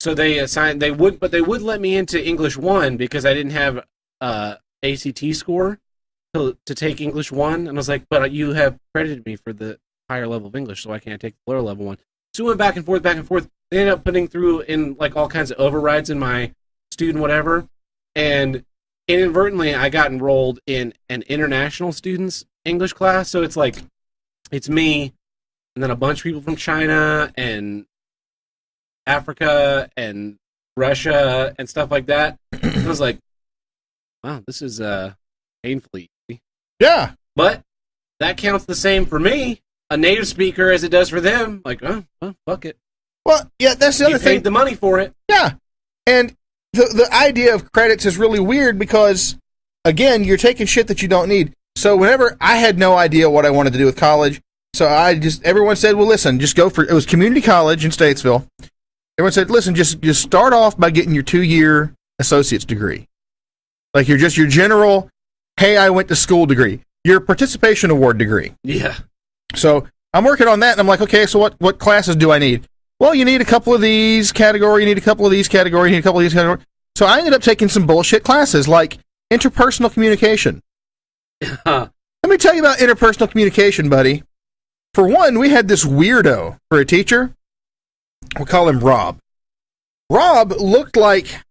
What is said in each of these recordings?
So they assigned, but they would let me into English 1 because I didn't have ACT score to take English 1. And I was like, but you have credited me for the higher level of English, so I can't take the lower level one. So we went back and forth, back and forth. They ended up putting through in like all kinds of overrides in my student whatever. And inadvertently, I got enrolled in an international students English class. So it's like, it's me and then a bunch of people from China and Africa and Russia and stuff like that. I was like, wow, this is painfully easy. Yeah. But that counts the same for me, a native speaker, as it does for them. Like, oh, well, fuck it. Well, yeah, that's the other thing. You paid the money for it. Yeah. And the idea of credits is really weird because, again, you're taking shit that you don't need. So whenever I had no idea what I wanted to do with college, so everyone said, well, listen, just go for, it was community college in Statesville. Everyone said, listen, just start off by getting your 2-year associate's degree. Like your general, hey, I went to school degree. Your participation award degree. Yeah. So I'm working on that, and I'm like, okay, so what classes do I need? Well, you need a couple of these category, you need a couple of these category, you need a couple of these category. So I ended up taking some bullshit classes like interpersonal communication. Let me tell you about interpersonal communication, buddy. For one, we had this weirdo for a teacher. We'll call him Rob. Rob looked like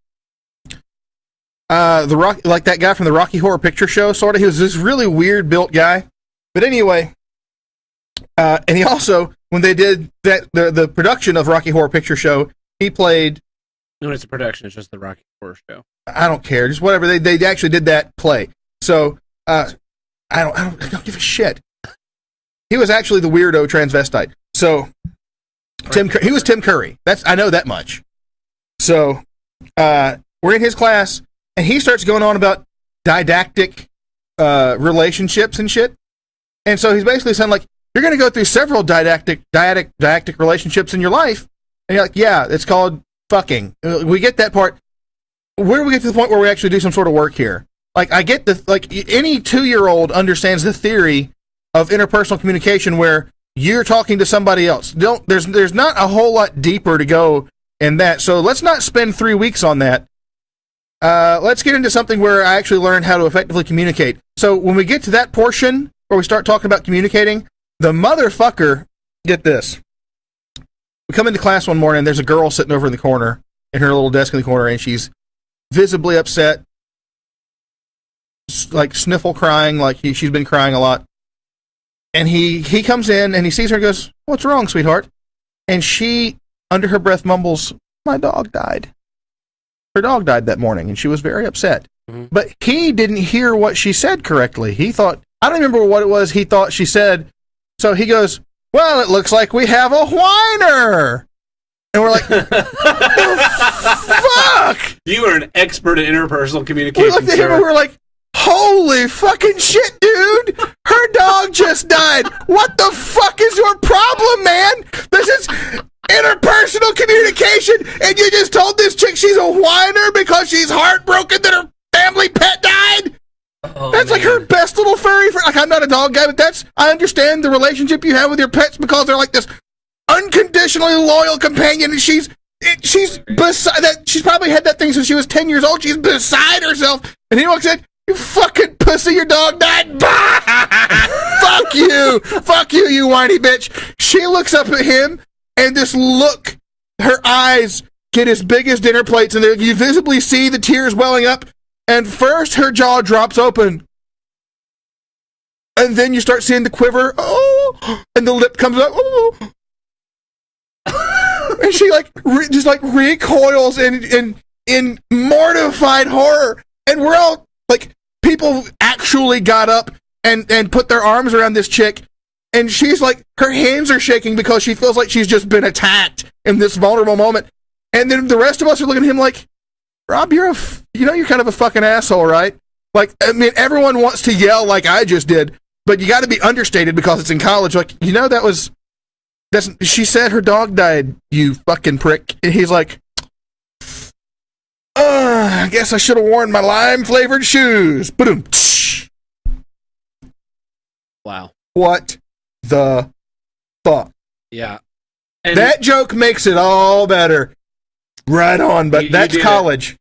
like that guy from the Rocky Horror Picture Show, sort of. He was this really weird built guy. But anyway, and he also, when they did the production of Rocky Horror Picture Show, he played. No, it's a production. It's just the Rocky Horror Show. I don't care. Just whatever. They actually did that play. So I don't give a shit. He was actually the weirdo transvestite. So he was Tim Curry. I know that much. So we're in his class, and he starts going on about didactic relationships and shit. And so he's basically saying, like, you're going to go through several didactic relationships in your life. And you're like, yeah, it's called fucking. We get that part. Where do we get to the point where we actually do some sort of work here? Like, I get any 2-year-old understands the theory of interpersonal communication where you're talking to somebody else. There's not a whole lot deeper to go in that. So let's not spend 3 weeks on that. Let's get into something where I actually learn how to effectively communicate. So when we get to that portion where we start talking about communicating, the motherfucker, get this. We come into class one morning, there's a girl sitting over in the corner, in her little desk in the corner, and she's visibly upset, like sniffle crying, like she's been crying a lot. And he comes in and he sees her and goes, what's wrong, sweetheart? And she, under her breath, mumbles, my dog died. Her dog died that morning, and she was very upset. Mm-hmm. But he didn't hear what she said correctly. He thought, I don't remember what it was he thought she said. So he goes, well, it looks like we have a whiner. And we're like, fuck! You are an expert at interpersonal communication, We looked at him and we're like, holy fucking shit, dude! Her dog just died! What the fuck is your problem, man? This is interpersonal communication, and you just told this chick she's a whiner because she's heartbroken that her family pet died? Oh, that's man. Like her best little furry friend. Like, I'm not a dog guy, but I understand the relationship you have with your pets because they're like this unconditionally loyal companion, and she's beside that. She's probably had that thing since she was 10 years old. She's beside herself, and he walks in, you fucking pussy, your dog died. Fuck you, you whiny bitch. She looks up at him, and this look, her eyes get as big as dinner plates, and you visibly see the tears welling up. And first, her jaw drops open. And then you start seeing the quiver. Oh, and the lip comes up. Oh. And she just recoils in mortified horror. And we're all like, people actually got up and put their arms around this chick. And she's like, her hands are shaking because she feels like she's just been attacked in this vulnerable moment. And then the rest of us are looking at him like, Rob, you're kind of a fucking asshole, right? Like, I mean, everyone wants to yell like I just did, but you got to be understated because it's in college. Like, she said her dog died, you fucking prick. And he's like, I guess I should have worn my lime-flavored shoes. Ba-doom. Wow. What the fuck? Yeah. And that joke makes it all better. Right on, but You that's did it. college.